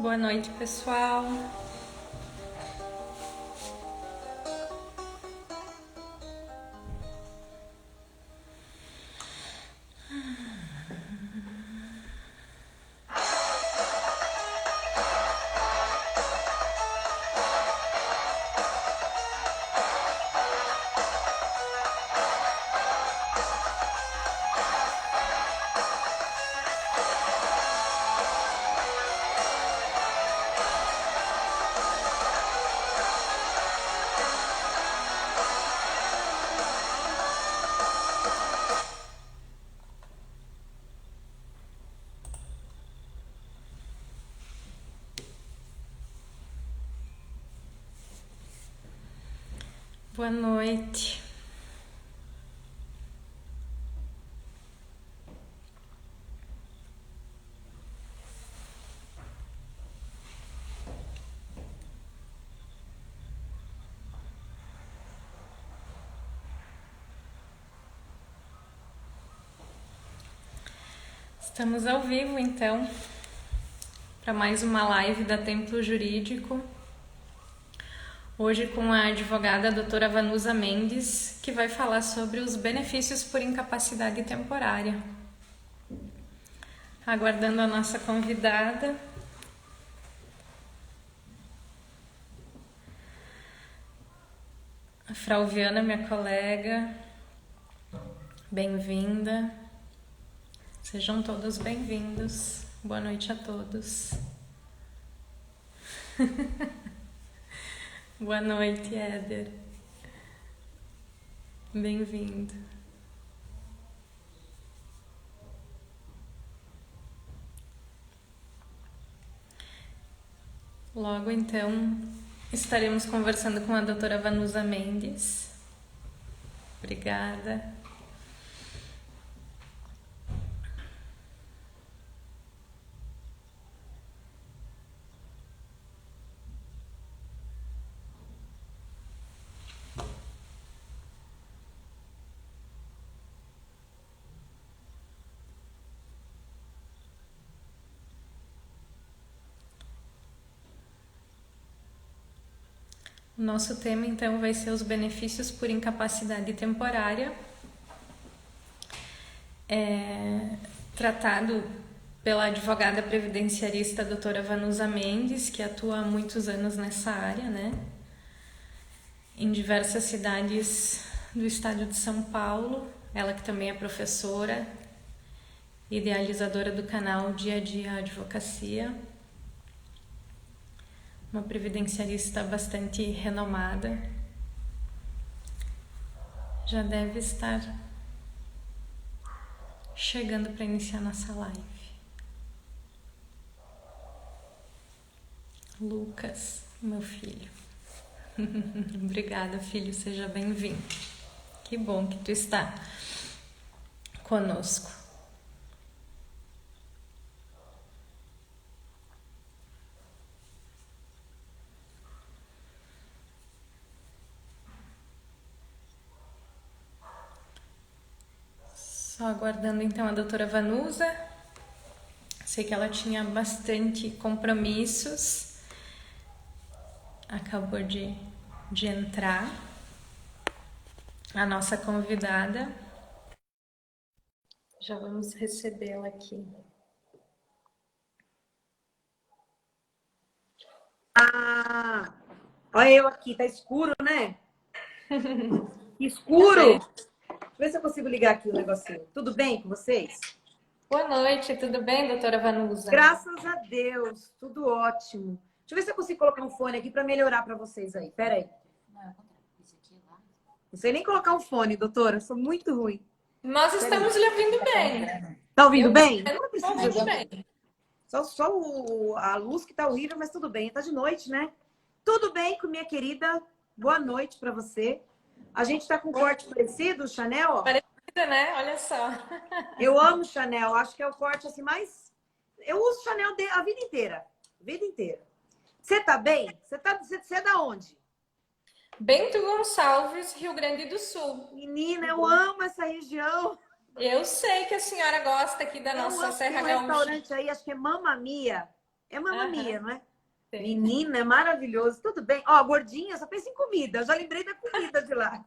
Boa noite, pessoal. Boa noite. Estamos ao vivo, então, para mais uma live da Templo Jurídico. Hoje com a advogada doutora Vanusa Mendes, que vai falar sobre os benefícios por incapacidade temporária. Aguardando a nossa convidada. A Frauviana, minha colega, bem-vinda. Sejam todos bem-vindos. Boa noite a todos. Boa noite, Éder. Bem-vindo. Logo, então, estaremos conversando com a doutora Vanusa Mendes. Obrigada. O nosso tema, então, vai ser os benefícios por incapacidade temporária, tratado pela advogada previdenciarista doutora Vanusa Mendes, que atua há muitos anos nessa área, né? Em diversas cidades do estado de São Paulo. Ela que também é professora, idealizadora do canal Dia a Dia Advocacia. Uma previdenciarista bastante renomada. Já deve estar chegando para iniciar nossa live. Lucas, meu filho. Obrigada, filho, seja bem-vindo. Que bom que tu está conosco. Só aguardando então a doutora Vanusa. Sei que ela tinha bastante compromissos. Acabou de entrar a nossa convidada. Já vamos recebê-la aqui. Ah, olha eu aqui, tá escuro, né? Escuro! Deixa eu ver se eu consigo ligar aqui o negocinho. Tudo bem com vocês? Boa noite, tudo bem, doutora Vanusa? Graças a Deus, tudo ótimo. Deixa eu ver se eu consigo colocar um fone aqui para melhorar para vocês aí. Pera aí. Não sei nem colocar um fone, doutora, sou muito ruim. Nós estamos lhe ouvindo bem. Tá ouvindo bem? Então não precisa Ouvindo bem. Só a luz que tá horrível, mas tudo bem. Tá de noite, né? Tudo bem com minha querida? Boa noite para você. A gente tá com um corte parecido, Chanel? Ó. Parecida, né? Olha só. Eu amo Chanel. Acho que é o corte assim mais... Eu uso Chanel a vida inteira. Vida inteira. Você tá bem? Você é da onde? Bento Gonçalves, Rio Grande do Sul. Menina, eu amo essa região. Eu sei que a senhora gosta aqui da nossa Serra Gaúcha. Tem um restaurante aí, acho que é Mamma Mia. É Mamma Aham, Mia, não é? tem. Menina, é maravilhoso. Tudo bem. Ó, gordinha, só pensa em comida. Eu já lembrei da comida de lá.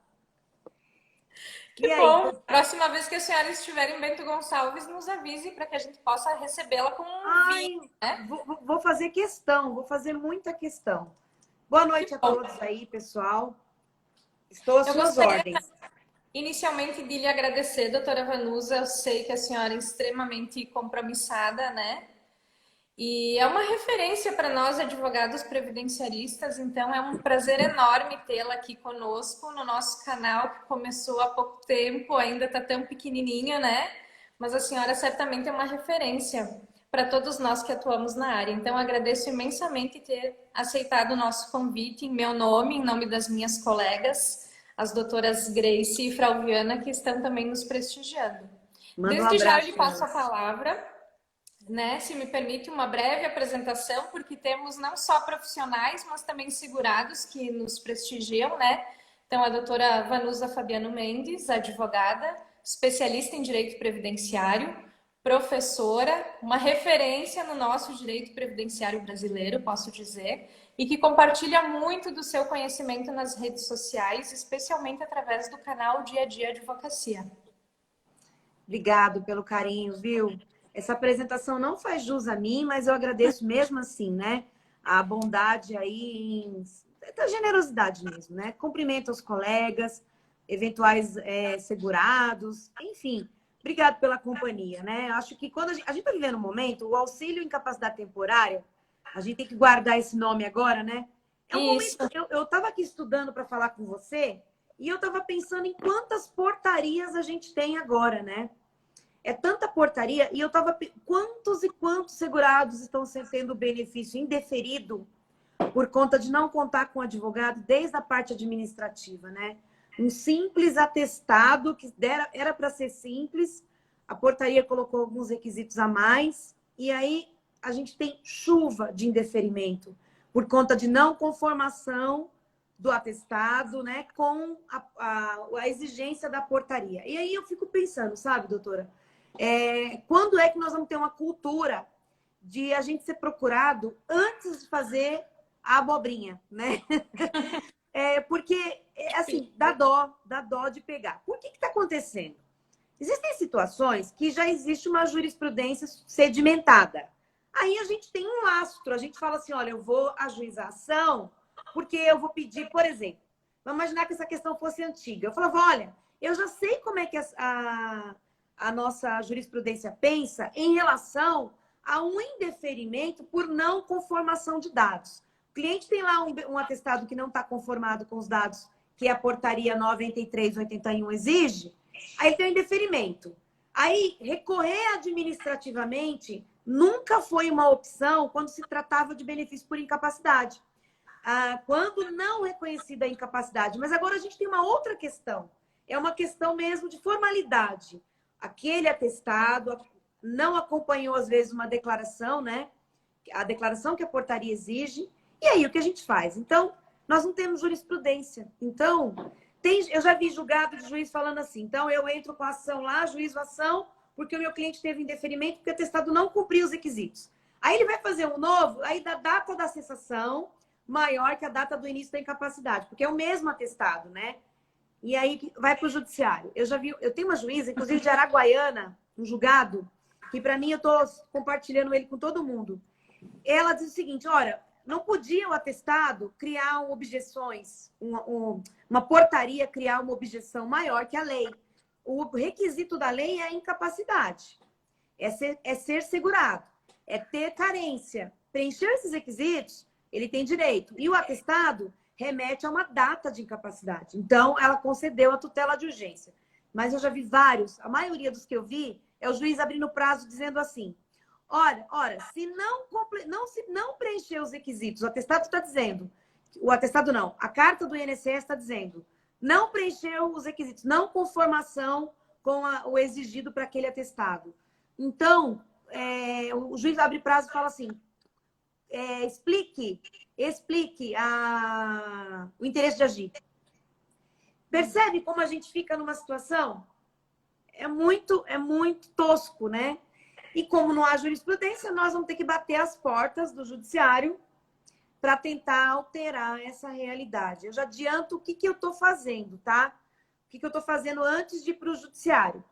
E Que aí? bom. Próxima vez que a senhora estiver em Bento Gonçalves, nos avise para que a gente possa recebê-la com um vinho, Ai, né? vou fazer questão, vou fazer muita questão. Boa Que noite a bom. todos aí, pessoal. Estou às Eu suas gostaria ordens. inicialmente de lhe agradecer, doutora Vanusa. Eu sei que a senhora é extremamente compromissada, né? E é uma referência para nós, advogados previdenciaristas, então é um prazer enorme tê-la aqui conosco no nosso canal, que começou há pouco tempo, ainda está tão pequenininho, né? Mas a senhora certamente é uma referência para todos nós que atuamos na área. Então, agradeço imensamente ter aceitado o nosso convite em meu nome, em nome das minhas colegas, as doutoras Grace e Frauviana, que estão também nos prestigiando. Manda um Desde já eu abraço lhe para passo a elas. palavra, né? Se me permite uma breve apresentação, porque temos não só profissionais, mas também segurados que nos prestigiam, né? Então, a doutora Vanusa Fabiano Mendes, advogada, especialista em direito previdenciário, professora, uma referência no nosso direito previdenciário brasileiro, posso dizer, e que compartilha muito do seu conhecimento nas redes sociais, especialmente através do canal Dia a Dia Advocacia. Obrigado pelo carinho, viu? Essa apresentação não faz jus a mim, mas eu agradeço mesmo assim, né? A bondade aí, da generosidade mesmo, né? Cumprimento aos colegas, eventuais segurados, enfim. Obrigado pela companhia, né? Acho que quando a gente está vivendo um momento, o auxílio incapacidade temporária, a gente tem que guardar esse nome agora, né? É um Isso. momento. Eu estava aqui estudando para falar com você e eu estava pensando em quantas portarias a gente tem agora, né? É tanta portaria e eu estava... Quantos e quantos segurados estão tendo benefício indeferido por conta de não contar com advogado desde a parte administrativa, né? Um simples atestado que era para ser simples, a portaria colocou alguns requisitos a mais e aí a gente tem chuva de indeferimento por conta de não conformação do atestado, né, com a exigência da portaria. E aí eu fico pensando, sabe, doutora, quando é que nós vamos ter uma cultura de a gente ser procurado antes de fazer a abobrinha, né? Porque, assim, dá dó de pegar. Por que está acontecendo? Existem situações que já existe uma jurisprudência sedimentada. Aí a gente tem um lastro, a gente fala assim, olha, eu vou ajuizar a ação porque eu vou pedir, por exemplo, vamos imaginar que essa questão fosse antiga. Eu falava, olha, eu já sei como é que a nossa jurisprudência pensa em relação a um indeferimento por não conformação de dados. O cliente tem lá um atestado que não está conformado com os dados que a portaria 93/81 exige, aí ele tem um indeferimento. Aí, recorrer administrativamente nunca foi uma opção quando se tratava de benefício por incapacidade. Quando não reconhecida a incapacidade. Mas agora a gente tem uma outra questão. É uma questão mesmo de formalidade. Aquele atestado não acompanhou, às vezes, uma declaração, né? A declaração que a portaria exige. E aí, o que a gente faz? Então, nós não temos jurisprudência. Então, eu já vi julgado de juiz falando assim. Então, eu entro com a ação lá, juízo ação, porque o meu cliente teve indeferimento, porque o atestado não cumpriu os requisitos. Aí ele vai fazer um novo, aí da data da cessação maior que a data do início da incapacidade, porque é o mesmo atestado, né? E aí vai para o judiciário. Eu já vi, eu tenho uma juíza, inclusive de Araguaiana, um julgado, que para mim eu estou compartilhando ele com todo mundo. Ela diz o seguinte: olha, não podia o atestado criar objeções, uma portaria criar uma objeção maior que a lei. O requisito da lei é a incapacidade, é ser segurado, é ter carência. Preencher esses requisitos, ele tem direito. E o atestado remete a uma data de incapacidade. Então, ela concedeu a tutela de urgência. Mas eu já vi vários, a maioria dos que eu vi, é o juiz abrindo prazo dizendo assim: ora, se não preencher os requisitos, o atestado está dizendo, o atestado não, a carta do INSS está dizendo, não preencheu os requisitos, não conformação com o exigido para aquele atestado. Então, o juiz abre prazo e fala assim: explique o interesse de agir. Percebe como a gente fica numa situação? É muito tosco, né? E como não há jurisprudência, nós vamos ter que bater as portas do judiciário para tentar alterar essa realidade. Eu já adianto o que eu estou fazendo, tá? O que eu estou fazendo antes de ir para o judiciário.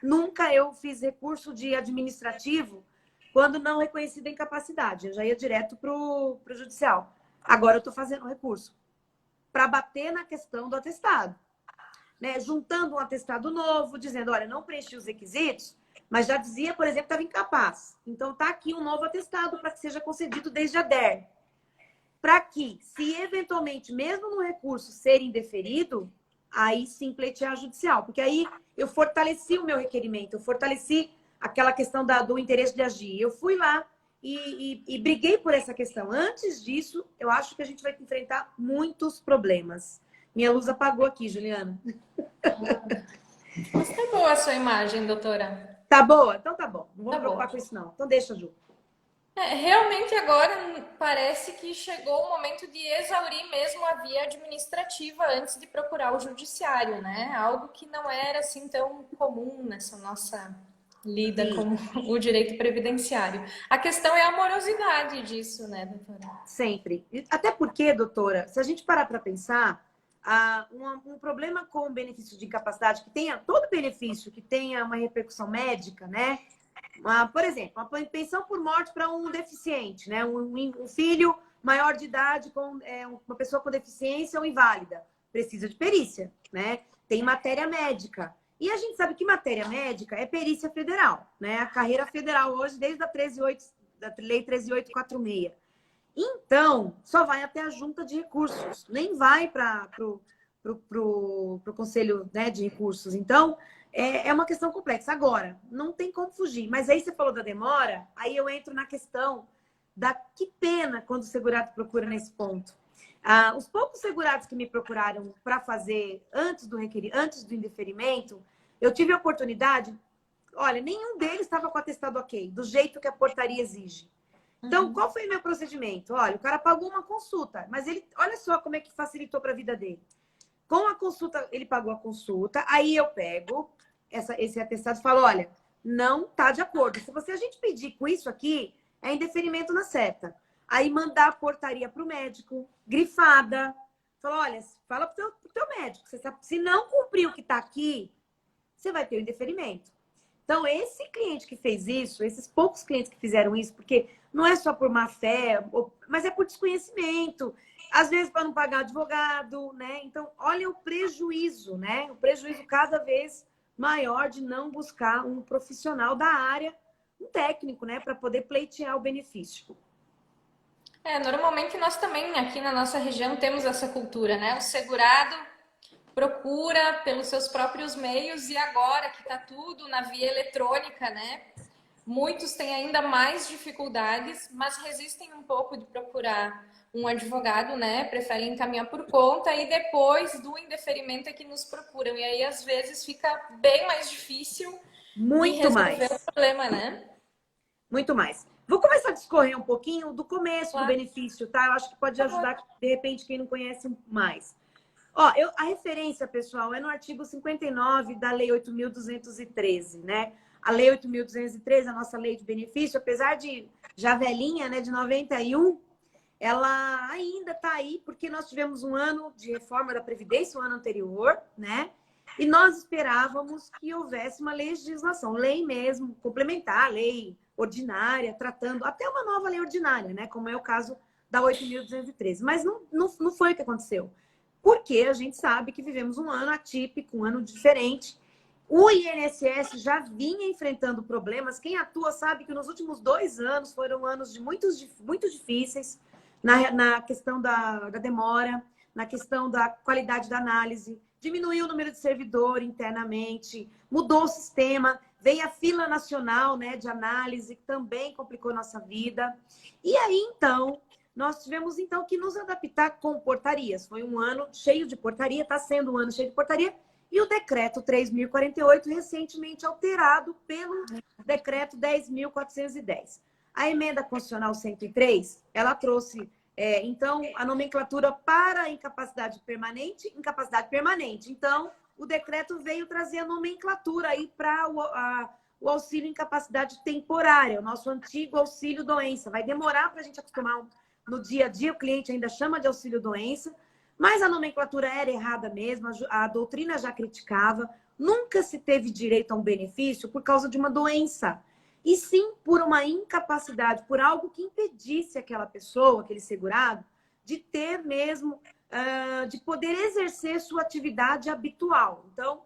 Nunca eu fiz recurso de administrativo quando não reconhecida incapacidade. Eu já ia direto para o judicial. Agora eu estou fazendo recurso para bater na questão do atestado. Né? Juntando um atestado novo, dizendo, olha, não preenchi os requisitos, mas já dizia, por exemplo, que estava incapaz. Então está aqui um novo atestado para que seja concedido desde a DER. Para que, se eventualmente, mesmo no recurso ser indeferido, aí sim pleitear judicial. Porque aí eu fortaleci o meu requerimento, eu fortaleci aquela questão do interesse de agir. Eu fui lá e briguei por essa questão. Antes disso, eu acho que a gente vai enfrentar muitos problemas. Minha luz apagou aqui, Juliana. Mas tá boa a sua imagem, doutora. Tá boa? Então tá bom. Não vou Tá me preocupar boa. com isso, não. Então deixa, Ju. Realmente agora parece que chegou o momento de exaurir mesmo a via administrativa antes de procurar o judiciário, né? Algo que não era assim tão comum nessa nossa lida Sim. com o direito previdenciário. A questão é a morosidade disso, né, doutora? Sempre. Até porque, doutora, se a gente parar para pensar, um problema com o benefício de incapacidade, que tenha todo benefício, que tenha uma repercussão médica, né? Por exemplo, uma pensão por morte para um deficiente, né? Um filho maior de idade, uma pessoa com deficiência ou inválida, precisa de perícia, né? Tem matéria médica. E a gente sabe que matéria médica é perícia federal, né? A carreira federal hoje, desde a da Lei 13.846. Então, só vai até a junta de recursos, nem vai para o Conselho, né, de Recursos. Então, é uma questão complexa. Agora, não tem como fugir. Mas aí você falou da demora, aí eu entro na questão da que pena quando o segurado procura nesse ponto. Os poucos segurados que me procuraram para fazer antes do indeferimento, eu tive a oportunidade, olha, nenhum deles estava com atestado ok, do jeito que a portaria exige. Então, qual foi o meu procedimento? Olha, o cara pagou uma consulta, mas ele, olha só como é que facilitou para a vida dele. Com a consulta, ele pagou a consulta, aí eu pego esse atestado e falo, olha, não está de acordo. Se a gente pedir com isso aqui, é indeferimento na certa. Aí mandar a portaria para o médico, grifada. Fala, olha, fala para o teu médico. Você sabe, se não cumprir o que está aqui, você vai ter o indeferimento. Então, esse cliente que fez isso, esses poucos clientes que fizeram isso, porque não é só por má fé, mas é por desconhecimento, às vezes para não pagar advogado, né? Então, olha o prejuízo, né? O prejuízo cada vez maior de não buscar um profissional da área, um técnico, né? Para poder pleitear o benefício. Normalmente nós também aqui na nossa região temos essa cultura, né? O segurado procura pelos seus próprios meios e agora que está tudo na via eletrônica, né? Muitos têm ainda mais dificuldades, mas resistem um pouco de procurar um advogado, né? Preferem encaminhar por conta e depois do indeferimento é que nos procuram. E aí, às vezes, fica bem mais difícil de resolver o problema, né? Muito mais. Vou começar a discorrer um pouquinho do começo do benefício, tá? Eu acho que pode ajudar, de repente, quem não conhece mais. Ó, a referência, pessoal, é no artigo 59 da Lei 8.213, né? A Lei 8.213, a nossa lei de benefício, apesar de já velhinha, né, de 91, ela ainda está aí porque nós tivemos um ano de reforma da Previdência, o ano anterior, né? E nós esperávamos que houvesse uma legislação, lei mesmo, complementar, lei ordinária, tratando até uma nova lei ordinária, né? Como é o caso da 8.213. Mas não foi o que aconteceu. Porque a gente sabe que vivemos um ano atípico, um ano diferente. O INSS já vinha enfrentando problemas. Quem atua sabe que nos últimos 2 anos foram anos muito difíceis na questão da demora, na questão da qualidade da análise. Diminuiu o número de servidor internamente, mudou o sistema, veio a fila nacional, né, de análise, que também complicou nossa vida. E aí, então, nós tivemos, então, que nos adaptar com portarias. Foi um ano cheio de portaria, está sendo um ano cheio de portaria. E o decreto 3.048, recentemente alterado pelo decreto 10.410. A emenda constitucional 103, ela trouxe, então, a nomenclatura para incapacidade permanente. Então, o decreto veio trazer a nomenclatura aí para o auxílio incapacidade temporária, o nosso antigo auxílio doença. Vai demorar para a gente acostumar no dia a dia, o cliente ainda chama de auxílio doença, mas a nomenclatura era errada mesmo, a doutrina já criticava. Nunca se teve direito a um benefício por causa de uma doença, e sim por uma incapacidade, por algo que impedisse aquela pessoa, aquele segurado, de ter mesmo, de poder exercer sua atividade habitual. Então,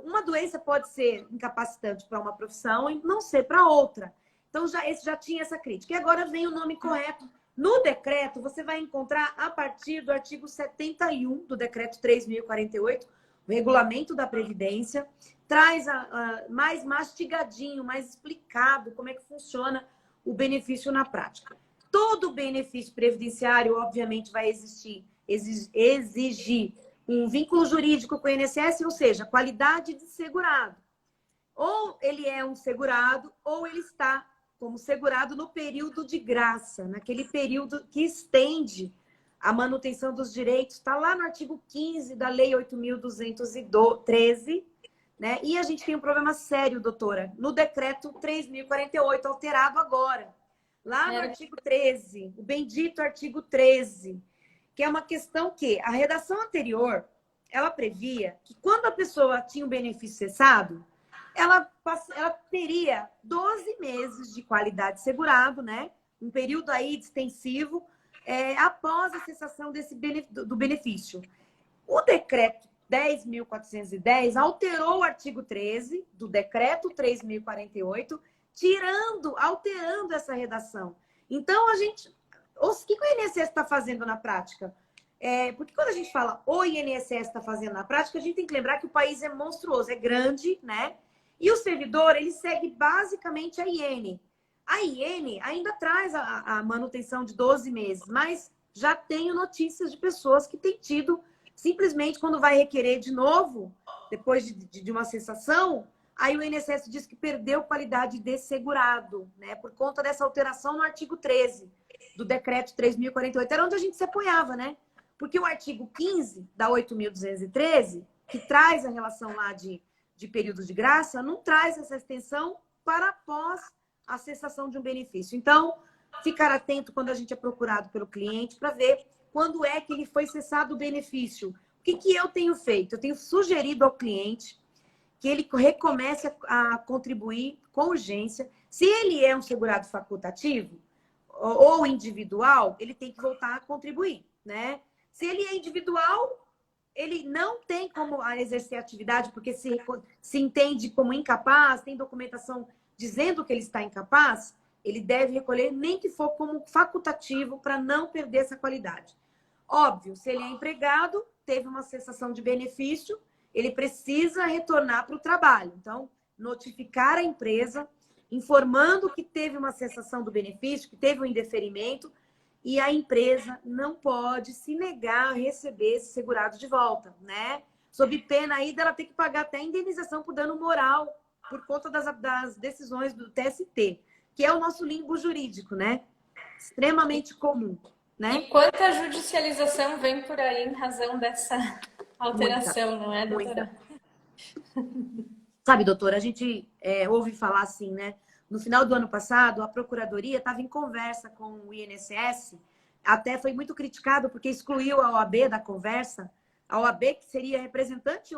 uma doença pode ser incapacitante para uma profissão e não ser para outra. Então, esse já tinha essa crítica. E agora vem o nome correto. No decreto, você vai encontrar a partir do artigo 71 do decreto 3.048, o regulamento da Previdência, traz mais mastigadinho, mais explicado como é que funciona o benefício na prática. Todo benefício previdenciário, obviamente, vai exigir um vínculo jurídico com o INSS, ou seja, qualidade de segurado. Ou ele é um segurado, ou ele está como segurado no período de graça, naquele período que estende a manutenção dos direitos. Está lá no artigo 15 da Lei 8.213, né? E a gente tem um problema sério, doutora, no decreto 3.048, alterado agora. Lá no artigo 13, o bendito artigo 13, que é uma questão que a redação anterior, ela previa que quando a pessoa tinha um benefício cessado, ela teria 12 meses de qualidade segurado, né? Um período aí extensivo, após a cessação do benefício. O decreto 10.410 alterou o artigo 13 do decreto 3.048, alterando essa redação. Então, o que o INSS está fazendo na prática? Porque quando a gente fala o INSS está fazendo na prática, a gente tem que lembrar que o país é monstruoso, é grande, né? E o servidor, ele segue basicamente a IN. A IN ainda traz a manutenção de 12 meses, mas já tenho notícias de pessoas que têm tido, simplesmente quando vai requerer de novo, depois de uma cessação, aí o INSS diz que perdeu qualidade de segurado, né? Por conta dessa alteração no artigo 13 do decreto 3.048. Era onde a gente se apoiava, né? Porque o artigo 15 da 8.213, que traz a relação lá de período de graça, não traz essa extensão para após a cessação de um benefício. Então, ficar atento quando a gente é procurado pelo cliente para ver quando é que ele foi cessado o benefício. O que eu tenho feito? Eu tenho sugerido ao cliente que ele recomece a contribuir com urgência. Se ele é um segurado facultativo ou individual, ele tem que voltar a contribuir, né? Se ele é individual, ele não tem como exercer a atividade porque se entende como incapaz, tem documentação dizendo que ele está incapaz, ele deve recolher nem que for como facultativo para não perder essa qualidade. Óbvio, se ele é empregado, teve uma cessação de benefício, ele precisa retornar para o trabalho. Então, notificar a empresa, informando que teve uma cessação do benefício, que teve um indeferimento, e a empresa não pode se negar a receber esse segurado de volta, né? Sob pena aí dela ter que pagar até indenização por dano moral por conta das decisões do TST, que é o nosso limbo jurídico, né? Extremamente comum, né? E quanta judicialização vem por aí em razão dessa alteração, muita, não é, doutora? Muita. Sabe, doutora, a gente ouve falar assim, né? No final do ano passado, a Procuradoria estava em conversa com o INSS, até foi muito criticado porque excluiu a OAB da conversa, a OAB que seria representante,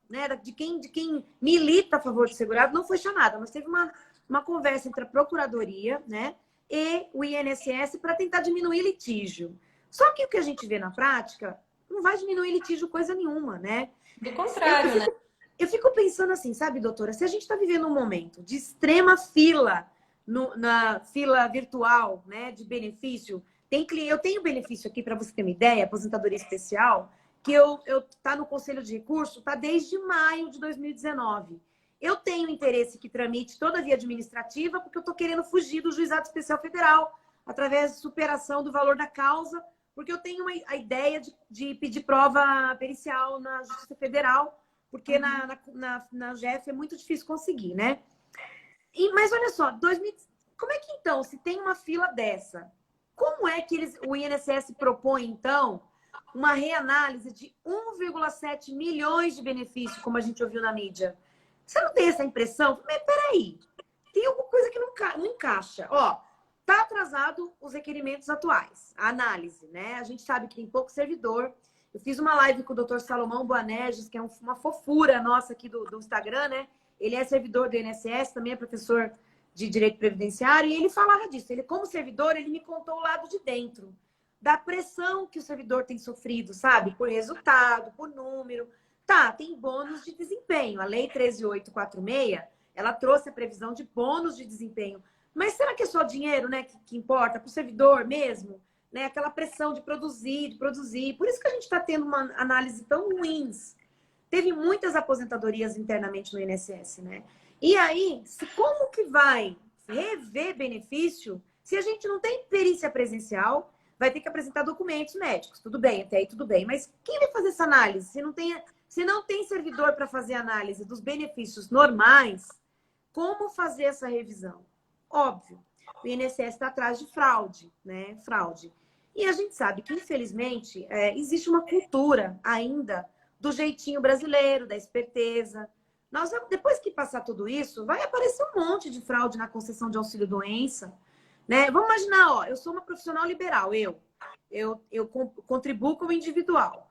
né, de quem milita a favor do segurado, não foi chamada, mas teve uma conversa entre a Procuradoria, né, e o INSS para tentar diminuir litígio. Só que o que a gente vê na prática não vai diminuir litígio coisa nenhuma, né? Do contrário, né? Eu fico pensando assim, sabe, doutora? Se a gente está vivendo um momento de extrema fila, na fila virtual, né, de benefício, eu tenho benefício aqui, para você ter uma ideia, aposentadoria especial, que tá no Conselho de Recurso, tá desde maio de 2019. Eu tenho interesse que tramite toda a via administrativa, porque eu estou querendo fugir do Juizado Especial Federal, através de superação do valor da causa, porque eu tenho a ideia de pedir prova pericial na Justiça Federal, porque na GF é muito difícil conseguir, né? Mas olha só, como é que então, se tem uma fila dessa, como é que o INSS propõe, então, uma reanálise de 1,7 milhões de benefícios, como a gente ouviu na mídia? Você não tem essa impressão? Mas aí? Tem alguma coisa que não encaixa. Ó, tá atrasado os requerimentos atuais, a análise, né? A gente sabe que tem pouco servidor. Eu fiz uma live com o Dr. Salomão Boanerges, que é uma fofura nossa aqui do Instagram, né? Ele é servidor do INSS, também é professor de Direito Previdenciário, e ele falava disso. Ele, como servidor, ele me contou o lado de dentro, da pressão que o servidor tem sofrido, sabe? Por resultado, por número. Tá, tem bônus de desempenho. A Lei 13.846, ela trouxe a previsão de bônus de desempenho. Mas será que é só dinheiro, né, que importa para o servidor mesmo? Né? Aquela pressão de produzir, de produzir. Por isso que a gente está tendo uma análise tão ruins. Teve muitas aposentadorias internamente no INSS, né? E aí, como que vai rever benefício se a gente não tem perícia presencial? Vai ter que apresentar documentos médicos. Tudo bem, até aí tudo bem. Mas quem vai fazer essa análise? Se não tem servidor para fazer análise dos benefícios normais, como fazer essa revisão? Óbvio, o INSS está atrás de fraude, né? Fraude. E a gente sabe que, infelizmente, existe uma cultura ainda do jeitinho brasileiro, da esperteza. Depois que passar tudo isso, vai aparecer um monte de fraude na concessão de auxílio-doença, né? Vamos imaginar, ó, eu sou uma profissional liberal, eu contribuo como individual.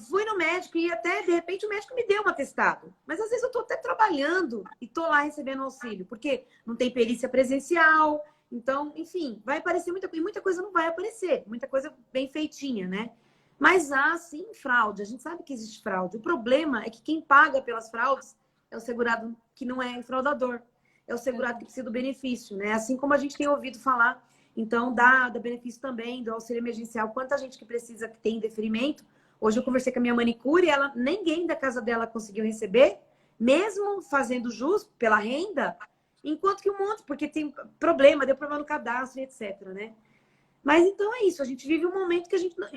Fui no médico e até, de repente, o médico me deu um atestado. Mas, às vezes, eu estou até trabalhando e estou lá recebendo auxílio, porque não tem perícia presencial. Então, enfim, vai aparecer muita coisa não vai aparecer. Muita coisa bem feitinha, né? Mas há, sim, fraude. A gente sabe que existe fraude. O problema é que quem paga pelas fraudes é o segurado que não é fraudador. É o segurado que precisa do benefício, né? Assim como a gente tem ouvido falar, então, dá benefício também, do auxílio emergencial. Quanta gente que precisa, que tem deferimento. Hoje eu conversei com a minha manicure e ninguém da casa dela conseguiu receber, mesmo fazendo jus pela renda, enquanto que um monte, porque tem problema, deu problema no cadastro, etc, né? Mas então é isso, a gente vive um momento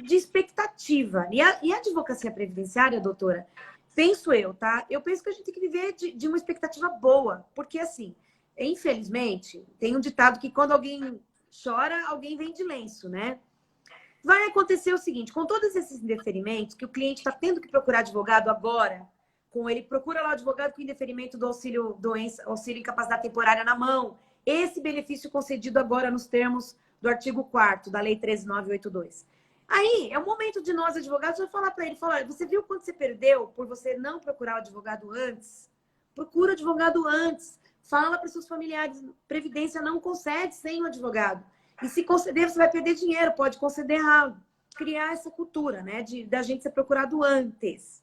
de expectativa. E a advocacia previdenciária, doutora, penso eu, tá? Eu penso que a gente tem que viver de uma expectativa boa, porque assim, infelizmente, tem um ditado que quando alguém chora, alguém vem de lenço, né? Vai acontecer o seguinte, com todos esses indeferimentos, que o cliente está tendo que procurar advogado agora, ele procura lá o advogado com indeferimento do auxílio doença, auxílio incapacidade temporária na mão, esse benefício concedido agora nos termos do artigo 4º da Lei 13.982. Aí, é o momento de nós, advogados, já falar para ele, falar, você viu quanto você perdeu por você não procurar o advogado antes? Procura o advogado antes. Fala para seus familiares, Previdência não concede sem o advogado. E se conceder, você vai perder dinheiro, pode conceder errado. Criar essa cultura, né, da gente ser procurado antes.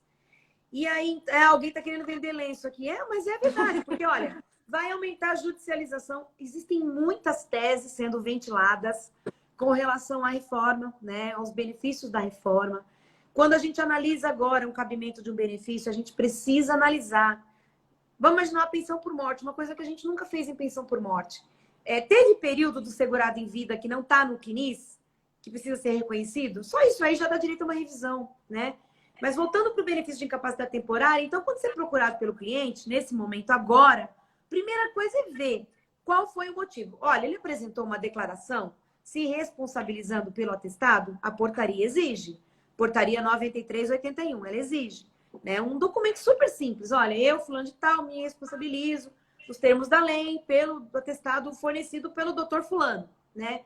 E aí, alguém está querendo vender lenço aqui. Mas é verdade, porque, olha, vai aumentar a judicialização. Existem muitas teses sendo ventiladas com relação à reforma, né, aos benefícios da reforma. Quando a gente analisa agora um cabimento de um benefício, a gente precisa analisar. Vamos imaginar a pensão por morte, uma coisa que a gente nunca fez em pensão por morte. Teve período do segurado em vida que não está no CNIS, que precisa ser reconhecido? Só isso aí já dá direito a uma revisão, né? Mas voltando para o benefício de incapacidade temporária, então, quando você é procurado pelo cliente, nesse momento agora, primeira coisa é ver qual foi o motivo. Olha, ele apresentou uma declaração se responsabilizando pelo atestado, a portaria exige. Portaria 93/81, ela exige. Né? Um documento super simples. Olha, eu, fulano de tal, me responsabilizo os termos da lei pelo atestado fornecido pelo doutor fulano, né?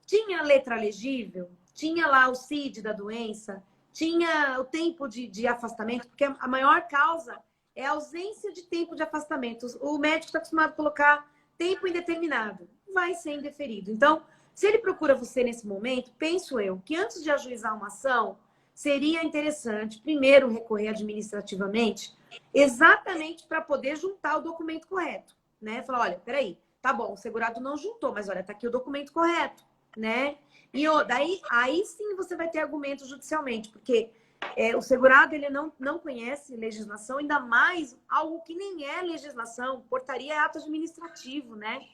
Tinha letra legível, tinha lá o CID da doença, tinha o tempo de afastamento, porque a maior causa é a ausência de tempo de afastamento. O médico está acostumado a colocar tempo indeterminado, vai ser indeferido. Então, se ele procura você nesse momento, penso eu que antes de ajuizar uma ação, seria interessante, primeiro, recorrer administrativamente, exatamente para poder juntar o documento correto, né? Falar, olha, peraí, tá bom, o segurado não juntou, mas olha, tá aqui o documento correto, né? E aí sim você vai ter argumento judicialmente, porque o segurado, ele não conhece legislação, ainda mais algo que nem é legislação, portaria é ato administrativo, né?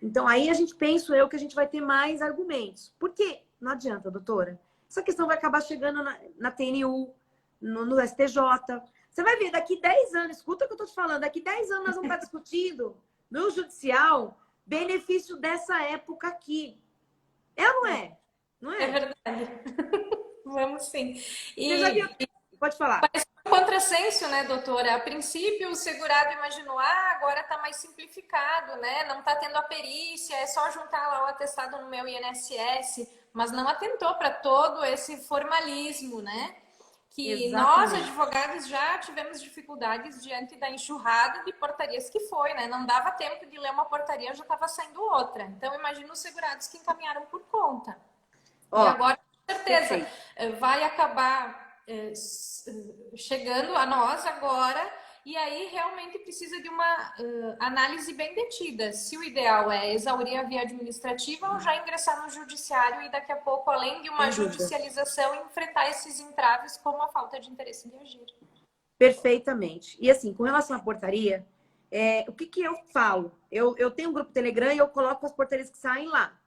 Então aí penso eu, que a gente vai ter mais argumentos. Por quê? Não adianta, doutora. Essa questão vai acabar chegando na TNU, no STJ. Você vai ver, daqui 10 anos, escuta o que eu estou te falando, daqui 10 anos nós vamos estar discutindo no judicial benefício dessa época aqui. É ou não é? Não é? É verdade. Vamos sim. Você já viu? Pode falar. Parece um contrassenso, né, doutora? A princípio, o segurado imaginou, agora está mais simplificado, né? Não está tendo a perícia, é só juntar lá o atestado no meu INSS, mas não atentou para todo esse formalismo, né? Que nós, Exatamente. advogados, já tivemos dificuldades diante da enxurrada de portarias que foi, né? Não dava tempo de ler uma portaria, já estava saindo outra. Então, imagina os segurados que encaminharam por conta. E Ó, agora, com certeza, perfeito. vai acabar chegando a nós agora, e aí realmente precisa de uma análise bem detida. Se o ideal é exaurir a via administrativa ou já ingressar no judiciário e daqui a pouco, além de uma Sem dúvida. judicialização, enfrentar esses entraves como a falta de interesse de agir. Perfeitamente. E assim, com relação à portaria, o que que eu falo? Eu tenho um grupo Telegram e eu coloco as portarias que saem lá.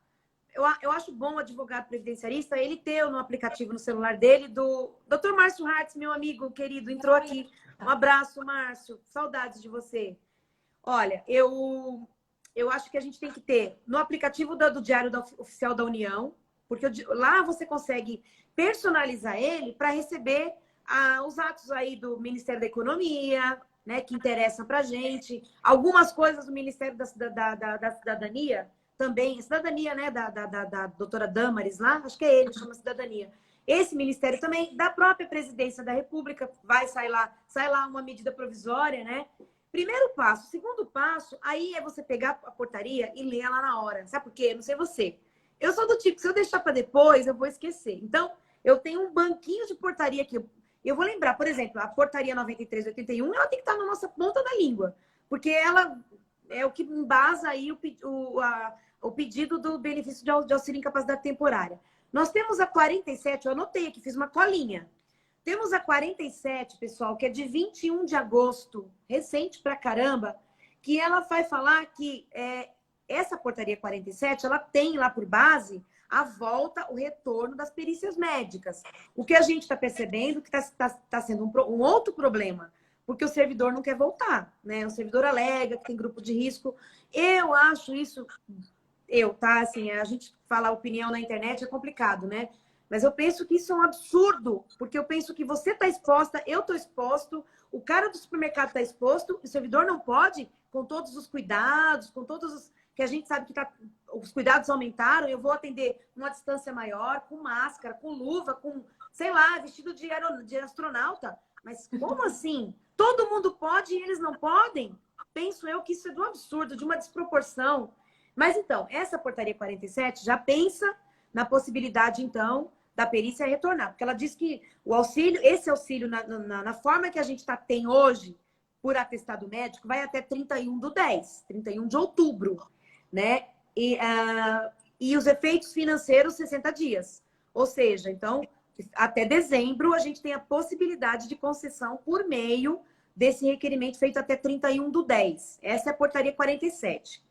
Eu acho bom o advogado previdenciarista ele ter no aplicativo no celular dele do Dr. Márcio Hartz, meu amigo querido, entrou aqui. Um abraço, Márcio. Saudades de você. Olha, eu acho que a gente tem que ter no aplicativo do Diário Oficial da União, porque lá você consegue personalizar ele para receber os atos aí do Ministério da Economia, né, que interessam para a gente. Algumas coisas do Ministério da Cidadania também. Cidadania, né, da doutora Damares lá, acho que é ele, chama Cidadania. Esse ministério também, da própria Presidência da República, sai lá uma medida provisória, né? Primeiro passo. Segundo passo, aí é você pegar a portaria e ler ela na hora. Sabe por quê? Não sei você. Eu sou do tipo, se eu deixar para depois, eu vou esquecer. Então, eu tenho um banquinho de portaria aqui. Eu vou lembrar, por exemplo, a portaria 93/81, ela tem que estar na nossa ponta da língua. Porque ela é o que embasa aí o pedido do benefício de auxílio em capacidade temporária. Nós temos a 47, eu anotei aqui, fiz uma colinha. Temos a 47, pessoal, que é de 21 de agosto, recente pra caramba, que ela vai falar que essa portaria 47, ela tem lá por base a volta, o retorno das perícias médicas. O que a gente está percebendo que está sendo um outro problema, porque o servidor não quer voltar, né? O servidor alega que tem grupo de risco. Eu acho isso, tá? Assim, a gente falar opinião na internet é complicado, né? Mas eu penso que isso é um absurdo, porque eu penso que você está exposta, eu estou exposto, o cara do supermercado está exposto, o servidor não pode, com todos os cuidados, com todos os que a gente sabe que os cuidados aumentaram, eu vou atender uma distância maior, com máscara, com luva, com, sei lá, vestido de astronauta. Mas como assim? Todo mundo pode e eles não podem? Penso eu que isso é do absurdo, de uma desproporção. Mas então, essa portaria 47 já pensa na possibilidade, então, da perícia retornar. Porque ela diz que o auxílio, esse auxílio, na forma que a gente tem hoje, por atestado médico, vai até 31/10, 31 de outubro, né? E os efeitos financeiros, 60 dias. Ou seja, então, até dezembro, a gente tem a possibilidade de concessão por meio desse requerimento feito até 31/10. Essa é a portaria 47.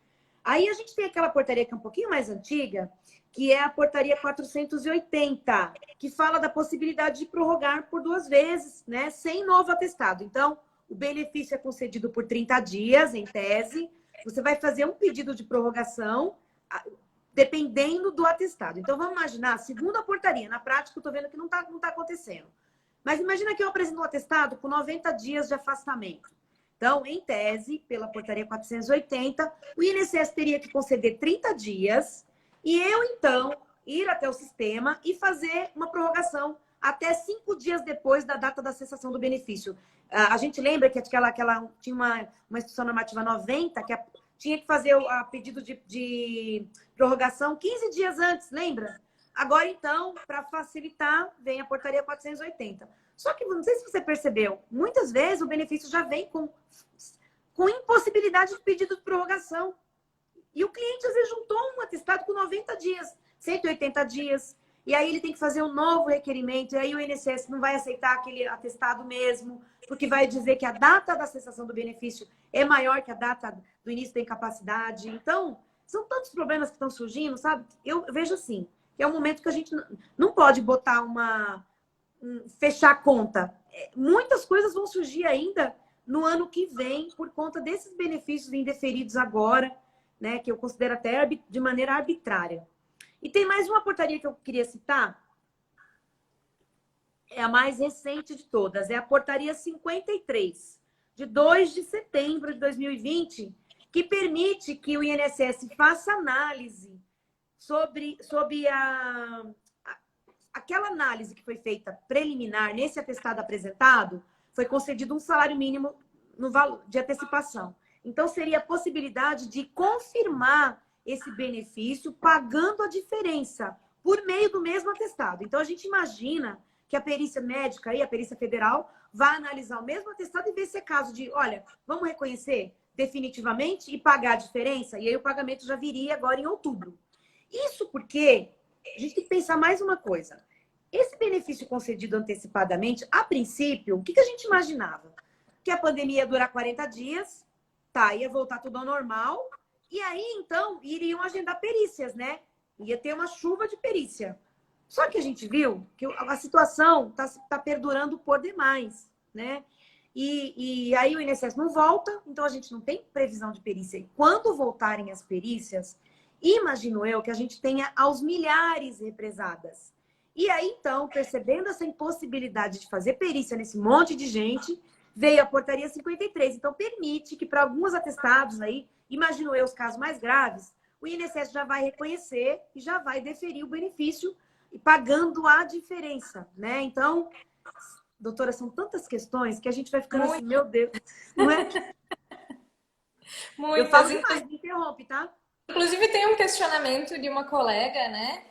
Aí a gente tem aquela portaria que é um pouquinho mais antiga, que é a portaria 480, que fala da possibilidade de prorrogar por 2 vezes, né, sem novo atestado. Então, o benefício é concedido por 30 dias, em tese. Você vai fazer um pedido de prorrogação, dependendo do atestado. Então, vamos imaginar, segundo a portaria, na prática, eu estou vendo que não tá acontecendo. Mas imagina que eu apresento um atestado com 90 dias de afastamento. Então, em tese, pela portaria 480, o INSS teria que conceder 30 dias e eu, então, ir até o sistema e fazer uma prorrogação até 5 dias depois da data da cessação do benefício. A gente lembra que tinha uma instrução normativa 90 que tinha que fazer o pedido de prorrogação 15 dias antes, lembra? Agora, então, para facilitar, vem a portaria 480. Só que, não sei se você percebeu, muitas vezes o benefício já vem com impossibilidade de pedido de prorrogação. E o cliente, às vezes, juntou um atestado com 90 dias, 180 dias, e aí ele tem que fazer um novo requerimento, e aí o INSS não vai aceitar aquele atestado mesmo, porque vai dizer que a data da cessação do benefício é maior que a data do início da incapacidade. Então, são tantos problemas que estão surgindo, sabe? Eu vejo assim, que é um momento que a gente não pode botar fechar a conta. Muitas coisas vão surgir ainda no ano que vem por conta desses benefícios indeferidos agora, né, que eu considero até de maneira arbitrária. E tem mais uma portaria que eu queria citar, é a mais recente de todas, é a Portaria 53, de 2 de setembro de 2020, que permite que o INSS faça análise sobre aquela análise que foi feita preliminar nesse atestado apresentado, foi concedido um salário mínimo no valor de antecipação. Então, seria a possibilidade de confirmar esse benefício pagando a diferença por meio do mesmo atestado. Então, a gente imagina que a perícia médica e a perícia federal vai analisar o mesmo atestado e ver se é caso de, olha, vamos reconhecer definitivamente e pagar a diferença, e aí o pagamento já viria agora em outubro. Isso porque a gente tem que pensar mais uma coisa. Esse benefício concedido antecipadamente, a princípio, o que a gente imaginava? Que a pandemia ia durar 40 dias, tá, ia voltar tudo ao normal, e aí, então, iriam agendar perícias, né? Ia ter uma chuva de perícia. Só que a gente viu que a situação tá perdurando por demais, né? E aí o INSS não volta, então a gente não tem previsão de perícia. E quando voltarem as perícias, imagino eu que a gente tenha aos milhares represadas. E aí, então, percebendo essa impossibilidade de fazer perícia nesse monte de gente, veio a Portaria 53. Então, permite que para alguns atestados aí, imagino eu os casos mais graves, o INSS já vai reconhecer e já vai deferir o benefício pagando a diferença, né? Então, doutora, são tantas questões que a gente vai ficando assim, meu Deus, não é? Eu falo demais, me interrompe, tá? Inclusive, tem um questionamento de uma colega, né?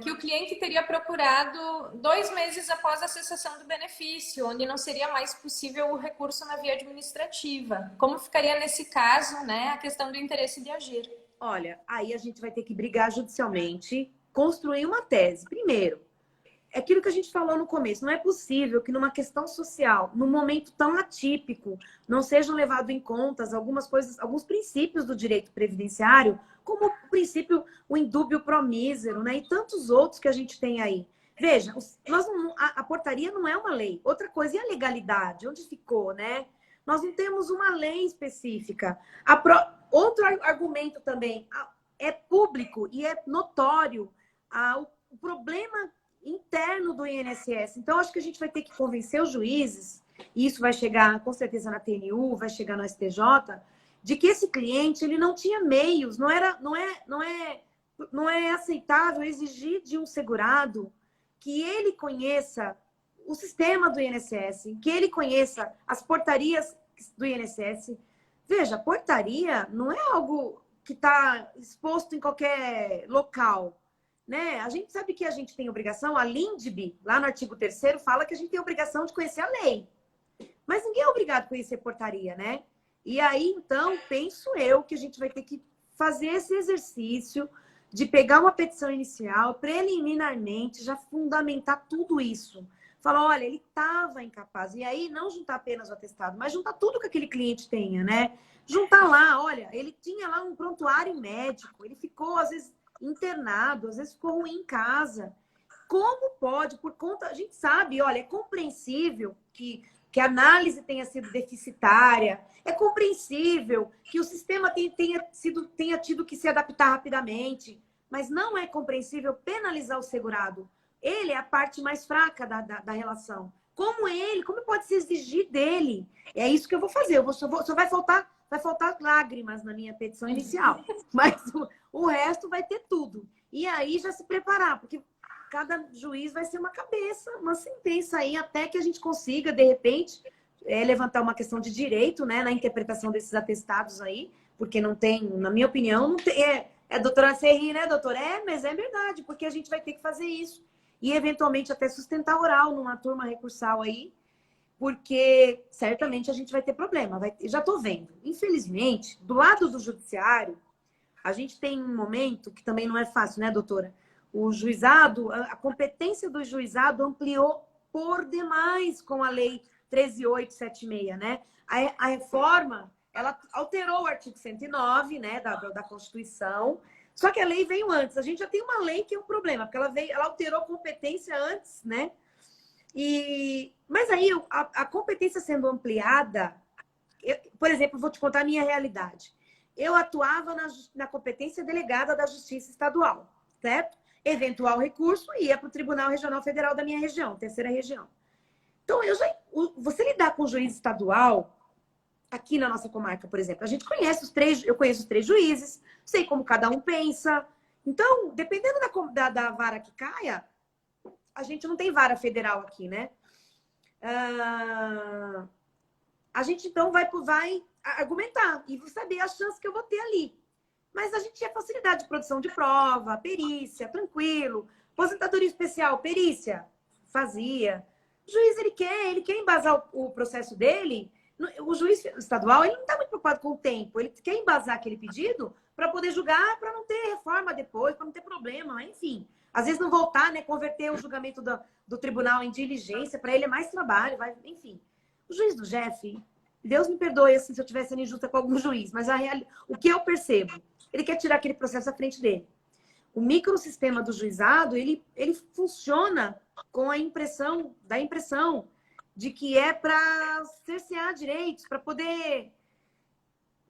Que o cliente teria procurado 2 meses após a cessação do benefício, onde não seria mais possível o recurso na via administrativa. Como ficaria nesse caso, né, a questão do interesse de agir? Olha, aí a gente vai ter que brigar judicialmente, construir uma tese. Primeiro, é aquilo que a gente falou no começo, não é possível que numa questão social, num momento tão atípico, não sejam levados em conta algumas coisas, alguns princípios do direito previdenciário, como o princípio, o indúbio pro mísero, né? E tantos outros que a gente tem aí. Veja, a portaria não é uma lei. Outra coisa, e a legalidade? Onde ficou, né? Nós não temos uma lei específica. Outro argumento também, é público e é notório o problema interno do INSS. Então, acho que a gente vai ter que convencer os juízes, e isso vai chegar com certeza na TNU, vai chegar no STJ, de que esse cliente ele não tinha meios, não é aceitável exigir de um segurado que ele conheça o sistema do INSS, que ele conheça as portarias do INSS. Veja, portaria não é algo que está exposto em qualquer local, né? A gente sabe que a gente tem obrigação, a LINDB, lá no artigo 3º, fala que a gente tem obrigação de conhecer a lei. Mas ninguém é obrigado a conhecer portaria, né? E aí, então, penso eu que a gente vai ter que fazer esse exercício de pegar uma petição inicial, preliminarmente, já fundamentar tudo isso. Falar, olha, ele estava incapaz. E aí, não juntar apenas o atestado, mas juntar tudo que aquele cliente tenha, né? Juntar lá, olha, ele tinha lá um prontuário médico, ele ficou, às vezes, internado, às vezes ficou ruim em casa. Como pode, por conta... A gente sabe, olha, é compreensível que a análise tenha sido deficitária, é compreensível que o sistema tenha tido que se adaptar rapidamente, mas não é compreensível penalizar o segurado. Ele é a parte mais fraca da relação. Como pode se exigir dele? É isso que eu vou fazer. Só vai faltar lágrimas na minha petição inicial, mas o resto vai ter tudo. E aí já se preparar, porque cada juiz vai ser uma cabeça, uma sentença aí, até que a gente consiga, de repente, levantar uma questão de direito, né, na interpretação desses atestados aí, porque não tem, na minha opinião, não tem. Doutora Serri, né, doutora? Mas é verdade, porque a gente vai ter que fazer isso. E, eventualmente, até sustentar oral numa turma recursal aí, porque certamente a gente vai ter problema. Já estou vendo. Infelizmente, do lado do judiciário, a gente tem um momento que também não é fácil, né, doutora? O juizado, a competência do juizado ampliou por demais com a lei 13.876, né? A reforma, ela alterou o artigo 109, né, da Constituição, só que a lei veio antes. A gente já tem uma lei que é um problema, porque ela alterou a competência antes, né? Mas aí, a competência sendo ampliada, por exemplo, vou te contar a minha realidade. Eu atuava na competência delegada da Justiça Estadual, certo? Eventual recurso ia para o Tribunal Regional Federal da minha região, terceira região. Então, você lidar com o juiz estadual, aqui na nossa comarca, por exemplo, a gente conhece eu conheço os 3 juízes, sei como cada um pensa. Então, dependendo da vara que caia, a gente não tem vara federal aqui, né? A gente, então, vai argumentar e vou saber a chance que eu vou ter ali. Mas a gente tinha facilidade de produção de prova, perícia, tranquilo. Aposentadoria especial, perícia, fazia. O juiz, ele quer embasar o processo dele. O juiz estadual, ele não está muito preocupado com o tempo. Ele quer embasar aquele pedido para poder julgar, para não ter reforma depois, para não ter problema, enfim. Às vezes não voltar, né? Converter o julgamento do tribunal em diligência, para ele é mais trabalho, enfim. O juiz do Jeff, Deus me perdoe assim, se eu tivesse sendo injusta com algum juiz, mas o que eu percebo, ele quer tirar aquele processo à frente dele. O microsistema do juizado, ele funciona com a impressão de que é para cercear direitos, para poder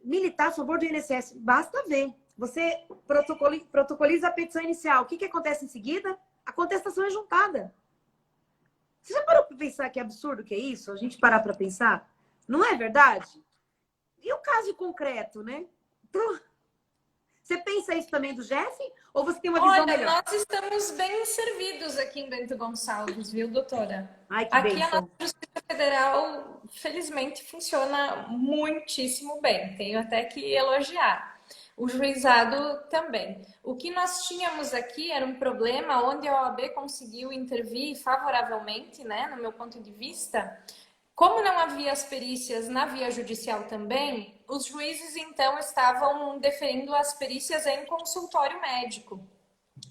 militar a favor do INSS. Basta ver. Você protocoliza a petição inicial. O que acontece em seguida? A contestação é juntada. Você já parou para pensar que absurdo que é isso? A gente parar para pensar? Não é verdade? E o caso concreto, né? Então, você pensa isso também do Jeff? Ou você tem uma visão melhor? Nós estamos bem servidos aqui em Bento Gonçalves, viu, doutora? Ai, que aqui bênção. a nossa Justiça Federal, felizmente, funciona muitíssimo bem. Tenho até que elogiar. O juizado também. O que nós tínhamos aqui era um problema onde a OAB conseguiu intervir favoravelmente, né, no meu ponto de vista. Como não havia as perícias na via judicial também, os juízes então estavam deferindo as perícias em consultório médico.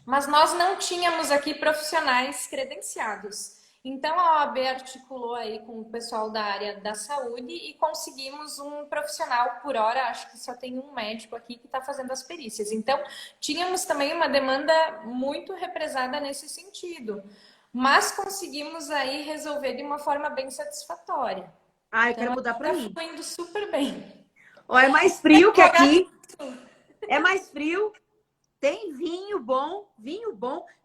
Mas nós não tínhamos aqui profissionais credenciados. Então a OAB articulou aí com o pessoal da área da saúde e conseguimos um profissional por hora. Acho que só tem um médico aqui que está fazendo as perícias. Então tínhamos também uma demanda muito represada nesse sentido. Mas conseguimos aí resolver de uma forma bem satisfatória. Ah, eu quero mudar para mim. Tá fluindo super bem. Ó, é mais frio que aqui. É mais frio. Tem vinho bom.